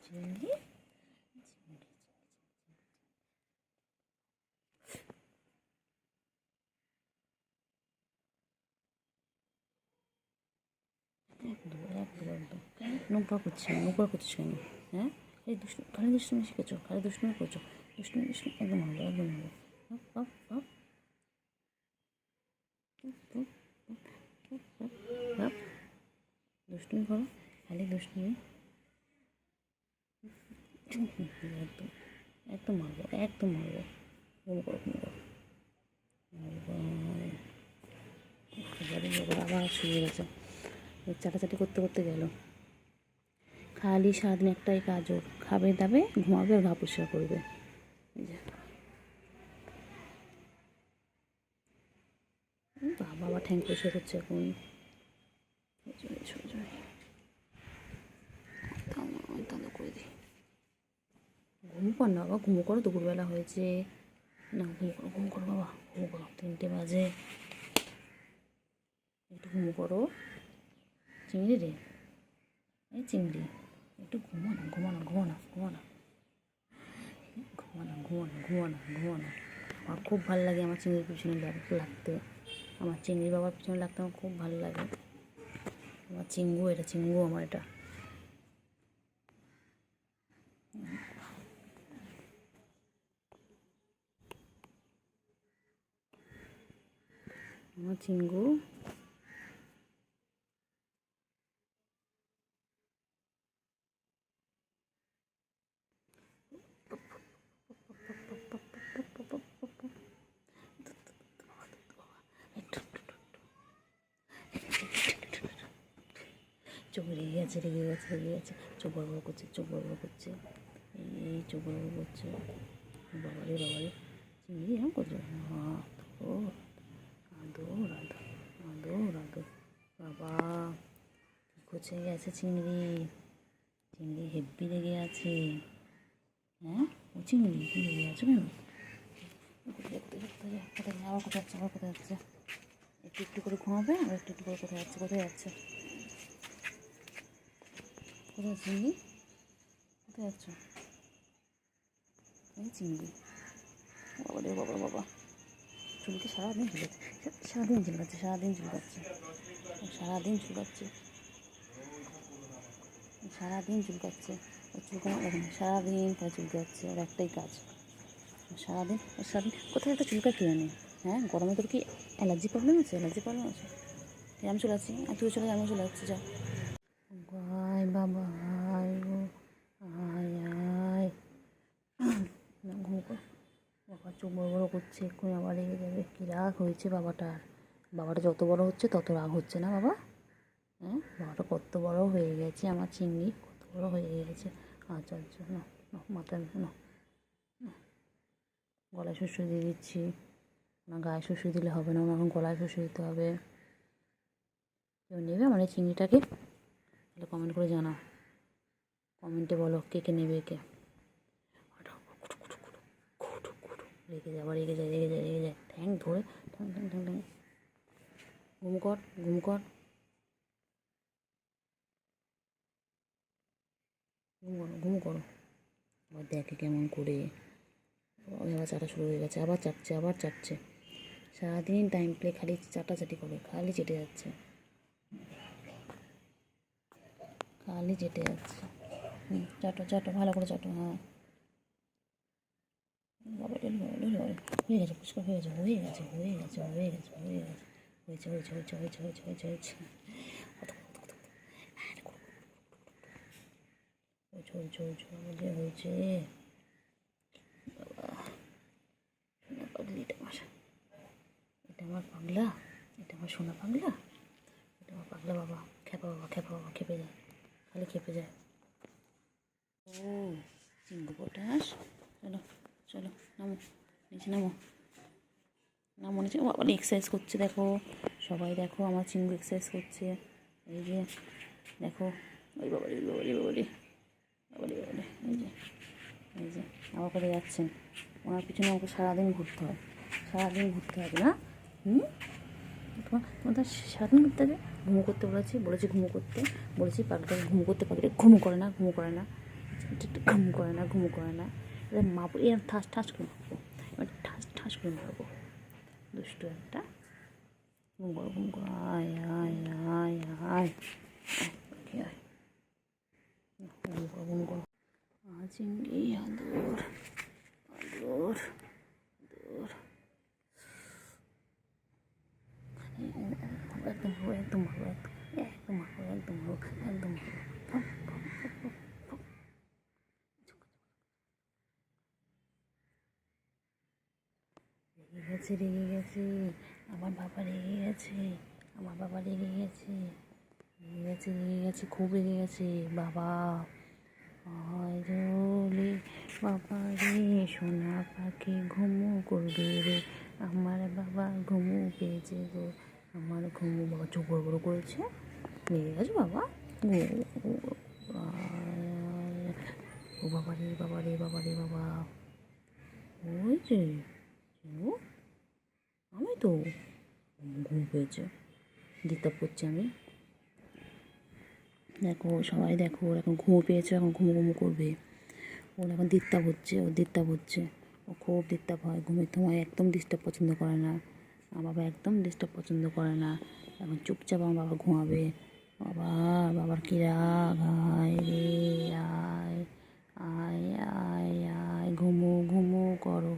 চিংড়ি একদম নোংরা করছিস কেন? হ্যাঁ, এই খালি দুষ্টুমি শিখেছো, খালি দুষ্টুমি করছো, দুষ্টুমি একদম হবে একদম হবে। দুষ্টুমি করো, খালি দুষ্টুমি। একদম একদম মারবো, একদম মারবো। ঘুম করো আবার শুয়ে গেছে, চাটাচাটি করতে করতে গেল। খালি সারাদিন একটাই কাজ ওর, খাবে দাবে ঘুমাবে আর গা পরিষ্কার করবে। বাবা ঠ্যাং পরিষ্কার করছে এখন। করে দিই, ঘুমো কর না বাবা, ঘুমো করো, দুপুরবেলা হয়েছে না, ঘুমো করো বাবা, ঘুমো করো, 3টে বাজে, একটু ঘুমো করো। চিংড়ি রে, এই চিংড়ি একটু ঘুমো না, ঘুমো না, ঘুমো না, ঘুমো না, ঘুমো না, ঘুমো না, ঘুমো না, ঘুমো না। আমার খুব ভালো লাগে আমার চিংড়ির পিছনে লাগতে, আমার চিংড়ি বাবার পিছনে লাগতে আমার খুব ভালো লাগে। আমার চিঙ্গু, এটা চিঙ্গু আমার, এটা আমার চিঙ্গু। চোখ রেগে গেছে, রেগে গেছে, রেগে গেছে, চোখ বড় বড় করছে, চোখ বড় বড় করছে, এই চোখ বড় বড় করছে। বাবারে বাবারে, চিংড়ি এরকম করছে, ও রাধো রাধো রাধো রাধো। বাবা কী করছে গেছে চিংড়ি, চিংড়ি হেব্বি রেগে আছে। হ্যাঁ, ও চিংড়ি রেগে আছে কেন? কোথায় আবার কোথায় যাচ্ছে, আবার কোথায় যাচ্ছে? একটু একটু করে ঘুমাবে আর একটু একটু করে কোথায় যাচ্ছে, কোথায় যাচ্ছে, কোথায় চিংড়ি, কোথায় যাচ্ছ? এই চিংড়ি, বাবা রে বাবা বাবা, চুলকে সারাদিন ঝুলাচ্ছে, সারাদিন ঝুলকাচ্ছে, সারাদিন ঝুলকাচ্ছে, সারাদিন ঝুলকাচ্ছে, সারাদিন চুলকাচ্ছে। ওর চুলকানো দেখেন, সারাদিন তাই চুলকাচ্ছে, ওর একটাই কাজ, সারাদিন কোথায় একটা চুলকা কে জানে। হ্যাঁ, গরমে তোর কি অ্যালার্জি প্রবলেম আছে? অ্যালার্জি প্রবলেম আছে? আমি চলে আসছি, আর তুই চলে যা, আমিও চলে যাচ্ছি, যা। আয় বাবা আয়, ও আয় আয়, না ঘুম কর। বাবা চোখ বড়ো বড়ো করছে, এক্ষুনি আবার রেগে যাবে। কী রাগ হয়েছে বাবাটার, বাবাটা যত বড় হচ্ছে তত রাগ হচ্ছে না বাবা? হ্যাঁ, বাবাটা কত বড় হয়ে গেছে, আমার চিংড়ি কত বড় হয়ে গেছে। আচ্ছা আচ্ছা, না না, মাথায় না, গলায় শুশুই দিয়ে দিচ্ছি না, গায়ে শুশুই দিলে হবে না, এখন গলায় শুশুই দিতে হবে। কেউ নেবে আমার এই চিংড়িটাকে? তাহলে কমেন্ট করে জানাও, কমেন্টে বলো কে কে নেবে, কে। রেগে যায়, আবার রেগে যায়, রেগে যায়, রেগে যায়, ঠ্যাং ধরে ঠ্যাং ঠ্যাং ঠ্যাং ঠ্যাং। ঘুম কর, ঘুম কর, ঘুম করো, ঘুম করো। আবার দেখে কেমন করে, ওই আবার চাটা শুরু হয়ে গেছে, আবার চাটছে, আবার চাটছে। সারাদিন টাইম প্লে খালি চাটাচাটি করে, খালি চেটে যাচ্ছে, খালি চেটে যাচ্ছে। চাটো চাটো, ভালো করে চাটো। হ্যাঁ বাবা, হয়ে গেছে, পুষ্কর হয়ে গেছে, হয়ে গেছে, হয়ে গেছে, হয়ে গেছে, হয়ে গেছে, হয়েছে হয়েছে হয়েছে হয়েছে হয়েছে হয়েছে হয়েছে হয়েছে হয়েছে হয়েছে হয়েছে। বাবা সোনা পাগলি, এটা আমার পাগলা, এটা আমার সোনা পাগলা, এটা আমার পাগলা বাবা, খেপা বাবা, খেপা বাবা, খেপে যায়, খালি খেপে যায়। ও চিঙ্গু পটাশ, চলো চলো, নামো নিচে, নামো নামো নিচে। বাবা এক্সারসাইজ করছে দেখো, সবাই দেখো আমার চিঙ্গু এক্সারসাইজ করছে, এই যে দেখো। ওই বাবারি, ওই বাবারি, বাবারি, বাবারি, বাবারি, এই যে আমার কোথায় যাচ্ছেন, ওনার পিছনে আমাকে সারাদিন ঘুরতে হয়, সারাদিন ঘুরতে হবে না? তোমার সারাদিন ঘুরতে হবে। ঘুমো করতে বলেছি, ঘুমো করতে বলেছি, পাখিটাকে ঘুমো করতে, পাখিটা ঘুমো করে না, ঘুমো করে না, ঘুম করে না, ঘুম করে না। এবার মারবো, এরকম ঠাস ঠাস করে মারবো, এবার ঠাস ঠাস করে মারবো। দুষ্টু একটা। ঘুম করো, ঘুম করো, আয় আয় আয় আয়, আয় ঘুম করো, ঘুম করো। চিংড়ি, আদর আদর আদর, একদম ভালো, একদম ভালো, একদম ভালো, একদম ভালো, একদম ভালো। রেগে গেছে, রেগে গেছে, আমার বাবা রেগে গেছে, আমার বাবা রেগে গেছে, রেগে গেছে, রেগে গেছে, খুব রেগে গেছে বাবা। আয় রে বাবা রে, সোনা পাখি ঘুমু করবে রে, আমার বাবা ঘুমু পেয়েছে গো, আমার ঘুমু। বাবা চোখ বড় বড় করেছে, রেগে গেছে বাবা। ও বাবা রে, বাবা রে, বাবা রে, বাবা। ওই যে আমি তো ঘুম পেয়েছে, ডিস্টার্ব করছি আমি। দেখো সবাই, দেখো ওর এখন ঘুমো পেয়েছে, এখন ঘুমো ঘুমো করবে। ওর এখন ডিস্টার্ব হচ্ছে, ওর ডিস্টার্ব হচ্ছে, ও খুব ডিস্টার্ব হয় ঘুমের সময়, একদম ডিস্টার্ব পছন্দ করে না। আমার বাবা একদম ডিস্টার্ব পছন্দ করে না। এখন চুপচাপ আমার বাবা ঘুমাবে। বাবা, বাবার কী রাগ, আয় রে আয়, আয় আয় আয়, ঘুমো ঘুমো করো,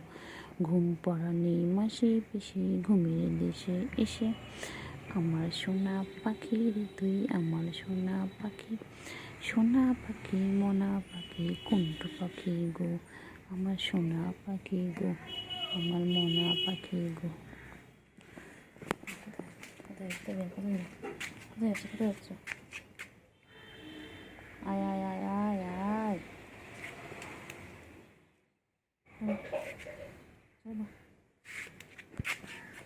ঘুম পড়ানি মাসি পিসি ঘুমিয়ে দেশে এসে, আমার সোনা পাখি রে তুই, আমার সোনা পাখি, সোনা পাখি মনা পাখি কুন্টু পাখি গো, আমার সোনা পাখি গো, আমার মনা পাখি গো। কোথায় যাচ্ছে, কোথায় যাচ্ছে? আয় আয় আয় আয় আয়, চলো।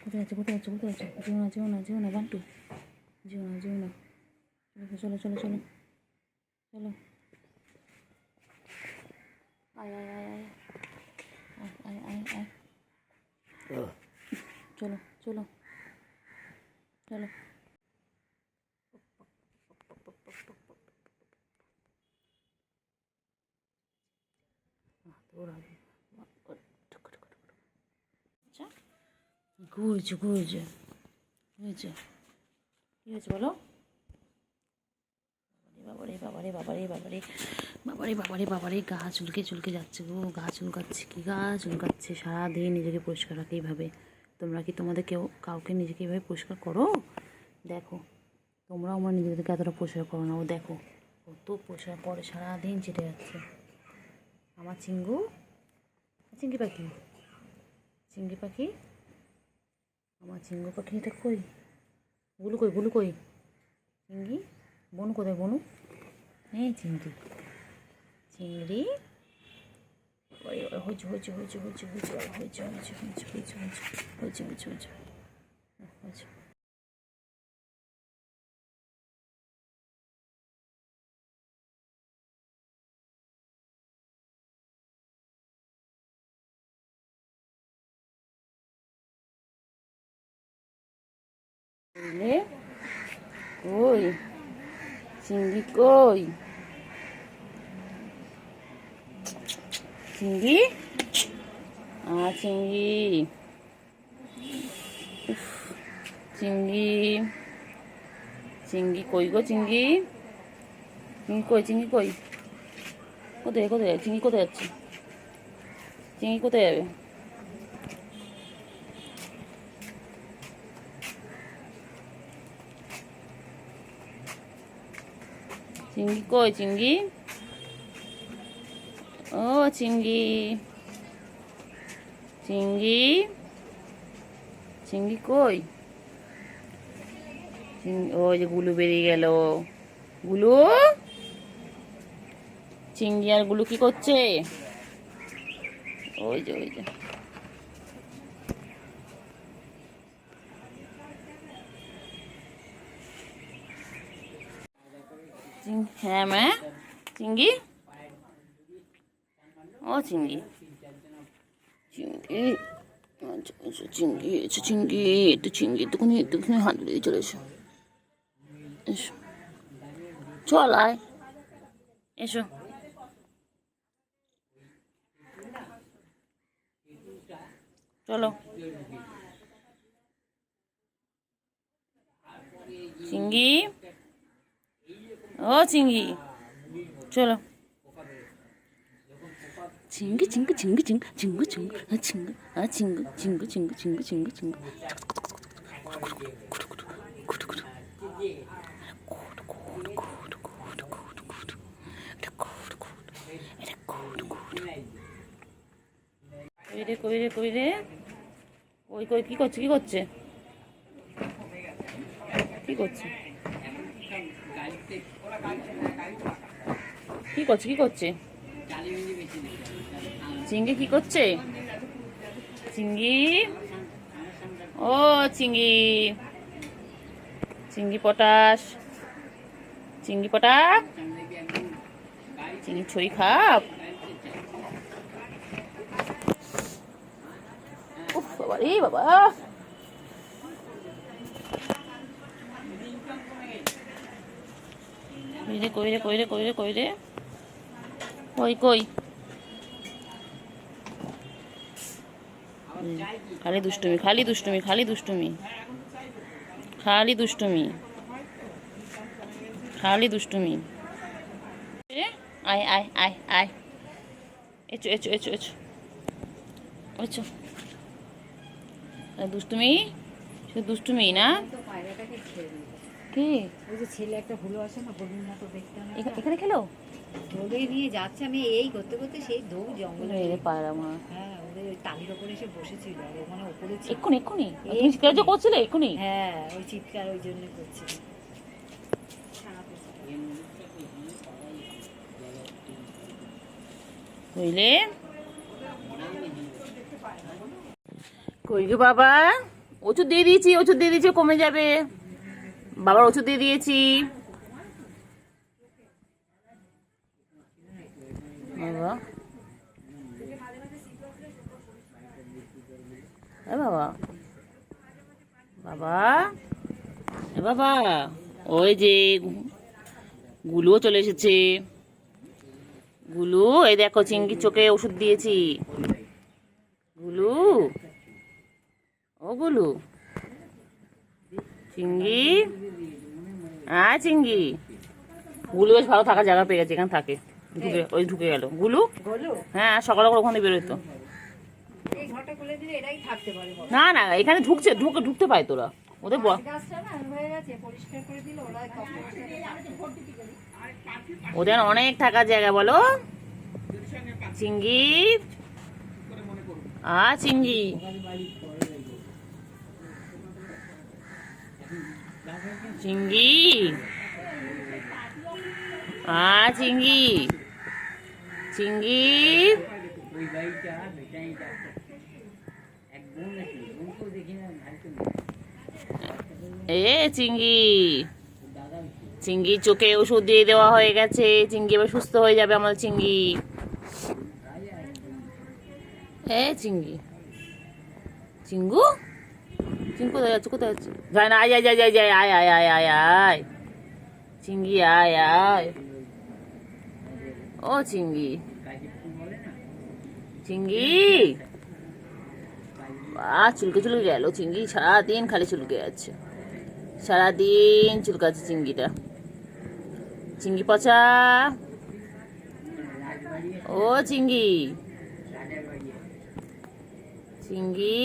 কোথায় যাচ্ছে, কোথায় যাচ্ছে, কোথায় যাচ্ছে? যেও না, যেও না, যেও না বান্টু, যেও না, যেও না। চলো চলো চলো চলো, আয় আয় আয় আয় আয় আয় আয়, চলো চলো চলো। আচ্ছা, ঘুরছে ঘুরছে, হয়েছে, কী হয়েছে বলো? বাবারে বাবারে বাবারে বাবারে বাবারে বাবারে বাবারে, গা চুলকে চুলকে যাচ্ছে গো, গা চুলকাচ্ছে, কি গা চুলকাচ্ছে। সারাদিন নিজেকে পরিষ্কার রাখে এইভাবে। তোমরা কি তোমাদের কাউকে নিজেকে এইভাবে পরিষ্কার করো? দেখো, তোমরাও আমার নিজেদেরকে এতটা পরিষ্কার করো না। ও দেখো কত পরিষ্কার করে, সারাদিন চেটে যাচ্ছে। আমার চিঙ্গু, চিঙ্গি পাখি, চিঙ্গি পাখি, আমার চিঙ্গু পাখি, এটা কই? গুলু কই, গুলু কই? চিঙ্গি, বনু কোথায় বনু? এই চিংড়ি, চিংড়ি, হয়েছে হয়েছে হয়েছে হয়েছে হয়েছে হয়েছে হয়েছে হয়েছে হয়েছে হয়েছে হয়েছে হয়েছে হয়েছে। কই চিংড়ি, কই চিংড়ি? চিংড়ি, চিংড়ি, চিংড়ি কই গো? চিংড়ি, চিংড়ি কই? চিংড়ি কই? কোথায় কোথায় যাবে চিংড়ি? কোথায় যাচ্ছে চিংড়ি? কোথায় যাবে? চিংড়ি কই? চিংড়ি, ও চিংড়ি, চিংড়ি, চিংড়ি কই? ওই যে গুলু বেরিয়ে গেল। গুলু, চিংড়ি আর গুলু কি করছে? ওই যে ওই যে, হ্যাঁ মা, চিংড়ি, ও চিংড়ি, চিংড়ি, আচ্ছা আচ্ছা, চিংড়ি এসো, চিংড়ি, একটু চিংড়ি, একটুখানি একটুখানি হাত দিয়ে চলে এসো, এসো, চল আয়, এসো। চলো চিঙ্গি, ও চিঙ্গি চলো। চিঙ্গি চিঙ্গু চিঙ্গু চিঙ্গু চিঙ্গু চিঙ্গু চিঙ্গু চিঙ্গু চিঙ্গু চিঙ্গু চিঙ্গু চিঙ্গু চিঙ্গু কই রে কই রে কই কই কি করছে কি করছে কি করছে কি করছে কি করছে চিঙ্গি কি করছে চিঙ্গি, ও চিঙ্গি, চিঙ্গি পটাশ, চিঙ্গি পটাশ, চিঙ্গি ছই খাপ। উফ বাবা রে বাবা, কই রে কই রে কই রে কই রে কই কই, খালি দুষ্টুমি খালি দুষ্টুমি খালি দুষ্টুমি খালি দুষ্টুমি খালি দুষ্টুমি। আয় আয় আয় আয়, echo echo echo echo echo, দুষ্টুমি শুধু দুষ্টুমি না। কি ওই যে ছেলে একটা হলো আসে না, হলুদ মতো দেখতে, এখানে খেলো ধরে নিয়ে যাচ্ছে। আমি এই করতে করতে সেই দৌড় জঙ্গলে পায়রা মা। হ্যাঁ, ওদের ওই টালির ওপরে এসে বসেছিল, আর ওখানে ওপরে ছিল। এক্ষুনি এক্ষুনি তুমি চিৎকার যে করছিলে এক্ষুনি। হ্যাঁ, ওই চিৎকার ওই জন্য করছিল। বুঝলে কই গো বাবা, ওষুধ দিয়ে দিয়েছি ওষুধ দিয়ে দিয়েছি কমে যাবে, বাবার ওষুধ দিয়ে দিয়েছি। বাবা এ বাবা বাবা এ বাবা, ওই যে গুলুও চলে এসেছে। গুলু এই দেখো চিংড়ির চোখে ওষুধ দিয়েছি। গুলু, ও গুলু, চিংড়ি, হ্যাঁ চিংড়ি। গুলু বেশ ভালো থাকার জায়গা পেয়ে গেছে, এখানে থাকে, ঢুকে ওই ঢুকে গেল গুলু। হ্যাঁ সকালে করে ওখানে বেরোতো। না না এখানে ঢুকছে, ঢুকতে পায় তোরা ওদের ওদের অনেক থাকার জায়গা বলো। চিঙ্গি, চিঙ্গি, চিঙ্গি, চিঙ্গি, চিঙ্গি, এ চিঙ্গি, চিঙ্গি চোখে ওষুধ দিয়ে দেওয়া হয়ে গেছে, চিঙ্গি এবার সুস্থ হয়ে যাবে আমার চিঙ্গি। এ চিঙ্গি, চিঙ্গু, চিঙ্গু কোথায় যাচ্ছে কোথায় যাচ্ছে, যায় না, আয় আয় আয় আয় আয় আয় আয় আয় আয়, চিঙ্গি আয় আয়, ও চিঙ্গি, চিঙ্গি, চুলকে চুলকে গেল চিঙ্গি, সারাদিন খালি চুলকে যাচ্ছে, সারাদিন চুলকাচ্ছে চিঙ্গিটা। চিঙ্গি পচা, ও চিঙ্গি, চিঙ্গি,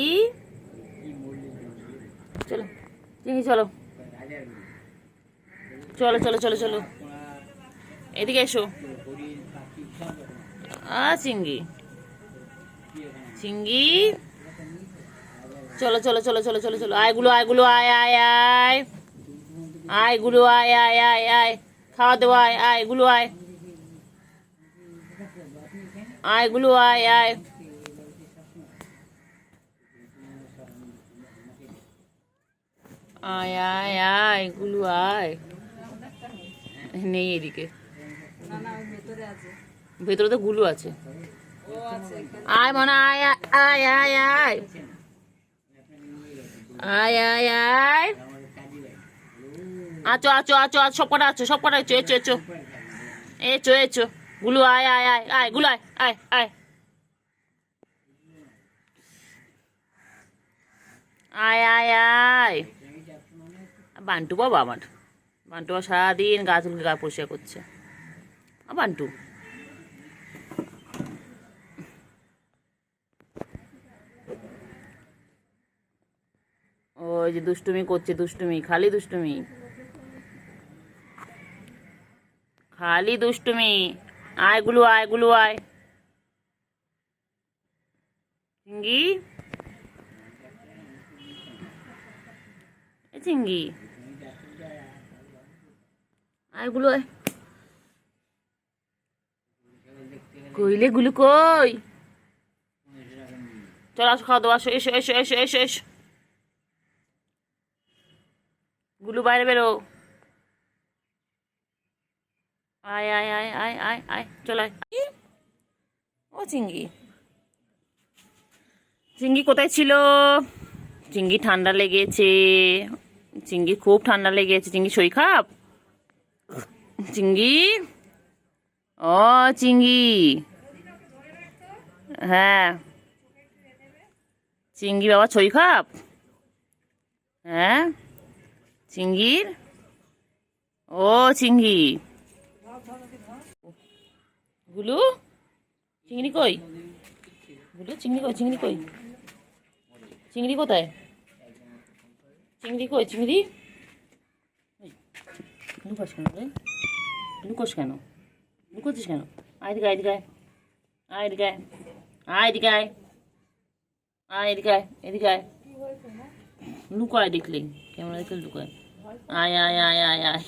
চলো চিঙ্গি চলো চলো চলো চলো চলো এদিকে এসো। চিঙ্গি, চিঙ্গি, চলো চলো চলো চলো চলো চলো, আয় গুলো আয় গুলো আয় আয় আয়, আয় গুলো আয় আয় আয় আয়, খাওয়া দেবো আয়, আয় গুলো আয়, আয় গুলো আয় আয়, আয় আয় আয় গুলো আয়। নেই এদিকে, ভেতরে তো গুলো আছে। আয় মনে আয় আয় আয় আয়, আয় আয় আয়, আচো আচো আচো আচো, সব কটা আছো সব কটা echo echo echo echo echo, গুলো আয় আয় আয় আয়, গুলো আয় আয় আয়, আয় আয় আয়। বান্টু বাবা আমার, বান্টু বাবা সারাদিন গা চুলকে গা পরিষ্কার করছে। বান্টু ওই যে দুষ্টুমি করছে, দুষ্টুমি, খালি দুষ্টুমি, খালি দুষ্টুমি। আয় গুলু, আয় গুলু, আয়। চিঙ্গি, এ চিঙ্গি, আয় গুলু, আয়। কইলে গুলু কই? চল আসো, খাওয়া দাওয়া, আসো, এসো এসো এসো এসো এসো। গুলু বাইরে বেরো। আয় আয় আয় আয় আয় আয়, চল আয়। ও চিঙ্গি, চিঙ্গি কোথায় ছিল? চিঙ্গি ঠান্ডা লেগেছে, চিঙ্গি খুব ঠান্ডা লেগেছে। চিঙ্গি শরীর খারাপ? চিঙ্গি, ও চিঙ্গি, হ্যাঁ চিঙ্গি বাবা শরীর খারাপ? হ্যাঁ চিঙ্গির, ও চিঙ্গি। গুলু, চিংড়ি কই? গুলু, চিংড়ি কই? চিংড়ি কই? চিংড়ি কোথায়? চিংড়ি কই? চিংড়ি লুকোস কেন রে? লুকোস কেন? লুকোচ্ছিস কেন? আয় এদিকে, আয় এদিকে, আয় এদিকে, আয় এদিকে, আয় এদিকে, এদিকে আয়। লুকায় দেখলি, ক্যামেরা দেখলে লুকায়। আয় আয় আয় আয় আয়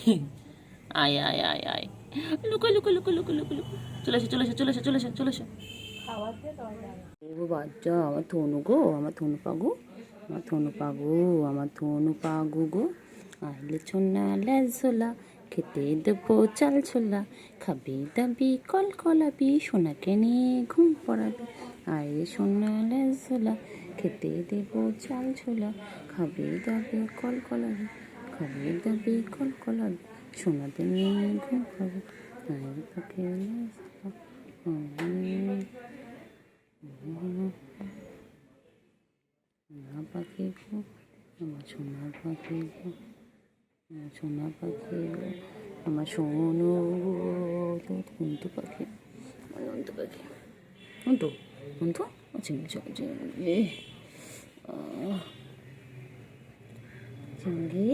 আয় আয় আয় আয়, লুকো লুকো লুকো লুকো লুকো লুকো। চলে এসো চলে এসো চলে এসো চলে এসো চলে এসো। ও বাচ্চা, আমার থনু গো, আমার থনু পাগু, আমার থনু পাগু, আমার থনু পাগু গো। আইলে ছোনা লেজলা, খেতে দেবো চাল ছোলা, খাবি দাবি কল কলাবি, সোনাকে নিয়ে ঘুম পড়াবি। আইলে সোনা লেজলা, খেতে দেবো চাল ছোলা, খাবি দাবি কল কলাবি, খাবি দাবি কল কলাবি, সোনাতে নিয়ে ঘুম পড়াবি। আইলে পাখি সোনা পাখি গো, আমার সোনা পাখি গো, আমার সোনা পাখি গো, আমার সোনু গো, কুন্তু পাখি, আমার নন্তু পাখি, কুন্তু কুন্তু, চিংড়ি চলো চিংড়ি, চিংড়ি,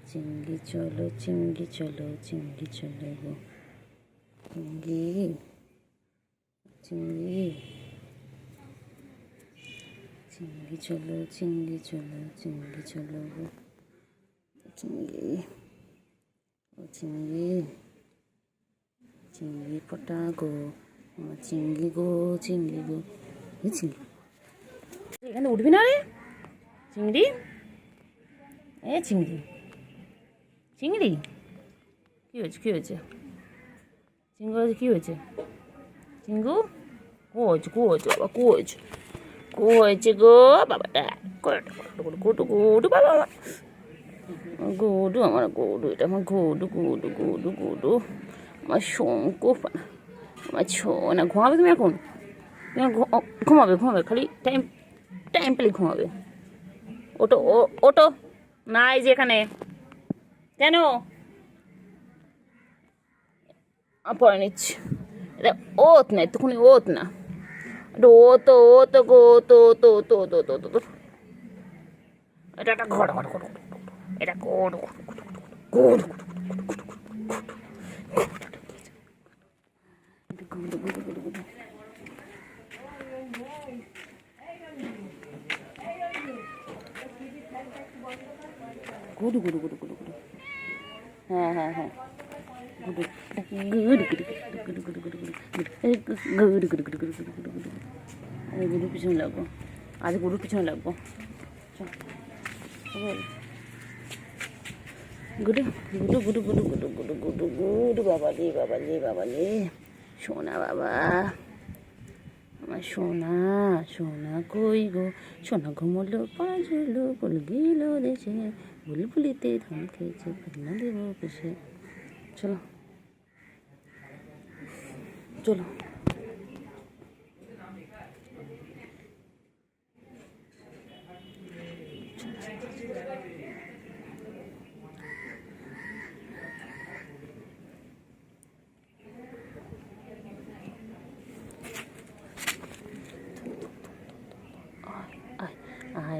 চিংড়ি চলো, চিংড়ি চলো, চিংড়ি চলো গো, চিংড়ি, চিংড়ি, চিংড়ি চলো, চিংড়ি চলো, চিংড়ি চলো গো, চিংড়ি, ও চিংড়ি, চিংড়ি পটা গো, আমার চিংড়ি গো, চিংড়ি গো, চিংড়ি, এখানে উঠবি না রে চিংড়ি, এ চিংড়ি, চিংড়ি কী হয়েছে, কী হয়েছে? চিংড়ি হয়েছে, কী হয়েছে? চিঙ্গু কো হয়েছে, কো হয়েছে বাবা, কো হয়েছে, কো হয়েছে গো বাবাটা, গুডু গুডু বাবা, গুডু আমার গুডু, এটা আমার গুডু গুডু গুডু গুডু, আমার শঙ্কু, আমার ছোনা। ঘুমাবে তুমি এখন? ঘুমাবে ঘুমাবে, খালি টাইম টাইম পেলে ঘুমাবে। ওটো ওটো, নাই যে এখানে কেন? পরে নিচ্ছি, এটা ওত না, এতক্ষণি ওত না, ও তো গো, তো তো তো তো তো তো তো, এটা একটা ঘর ঘর ঘর, এটা ঘর ঘর ঘর ঘর, গুডু গুডু গুডু গুডু গুডু, হ্যাঁ হ্যাঁ হ্যাঁ, গুডু গুডু গুডু গুডু গুডু গুডু গুডু গুডু গুডু গুডু গুডু গুডু গুডু গুডু। আমি গুডুর পিছনে লাগবো, আজ গুডুর পিছনে লাগবো। গুডু গুডু গুডু গুডু গুডু গুডু গুডু গুডু, বাবা রে বাবা রে বাবা রে, সোনা বাবা, আমার সোনা, সোনা কই গো, সোনা ঘুমোলো পাঁচলো, বল গেল দেশে, বুলবুলিতে ধান খেয়েছে, পান্না দেব পেশে। চলো চলো,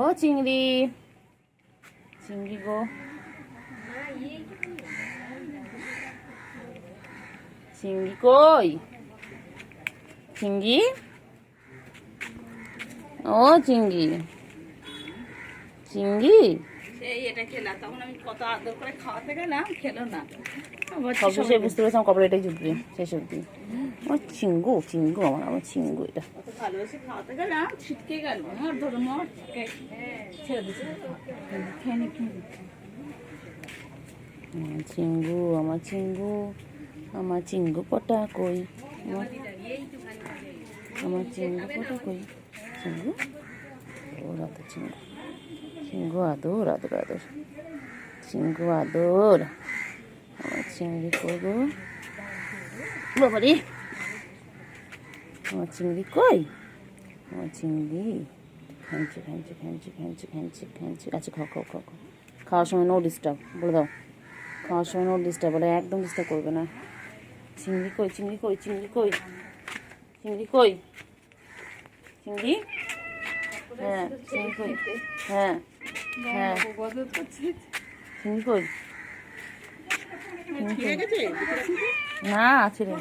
ও চিংড়ি, চিংড়ি গো, চিংড়ি কই, চিংড়ি, ও চিংড়ি, চিংড়ি। সেই এটা খেলা, তখন আমি কত আদর করে খাওয়াতে গেলাম, খেলো না। সব শেষে বুঝতে পেরেছিলাম কপালে এটাই জুটবে শেষ অব্দি। আমার চিঙ্গু, চিঙ্গু, আমার চিঙ্গু এটা। কত ভালোবেসে খাওয়াতে গেলাম, ছিটকে গেল। আমার ধরো মর ছেড়ে দিচ্ছে। খেয়ে নি, খেয়ে নি। আমার চিঙ্গু, আমার চিঙ্গু, আমার চিঙ্গু পটা কই, আমার চিঙ্গু পটা কই, চিঙ্গু ওর আদর, চিঙ্গু, চিঙ্গু আদর, আদর আদর, চিঙ্গু আদর। আমার চিংড়ি করবো বাবারে, আমার চিংড়ি কই, আমার চিংড়ি খাইছি খাইছি খাইছি খাইছি খাইছি খাইছি। আচ্ছা খাও খাও খাও খাও, খাওয়ার সময় নো ডিস্টার্ব বলে দাও, খাওয়ার সময় নো ডিস্টার্ব বলে, একদম ডিস্টার্ব করবে না। চিংড়ি কই, চিংড়ি কই, চিংড়ি কই, চিংড়ি কই, চিংড়ি, হ্যাঁ চিংড়ি কই, হ্যাঁ হ্যাঁ চিংড়ি কই, ছিঁড়ে গেছে? না ছেড়ে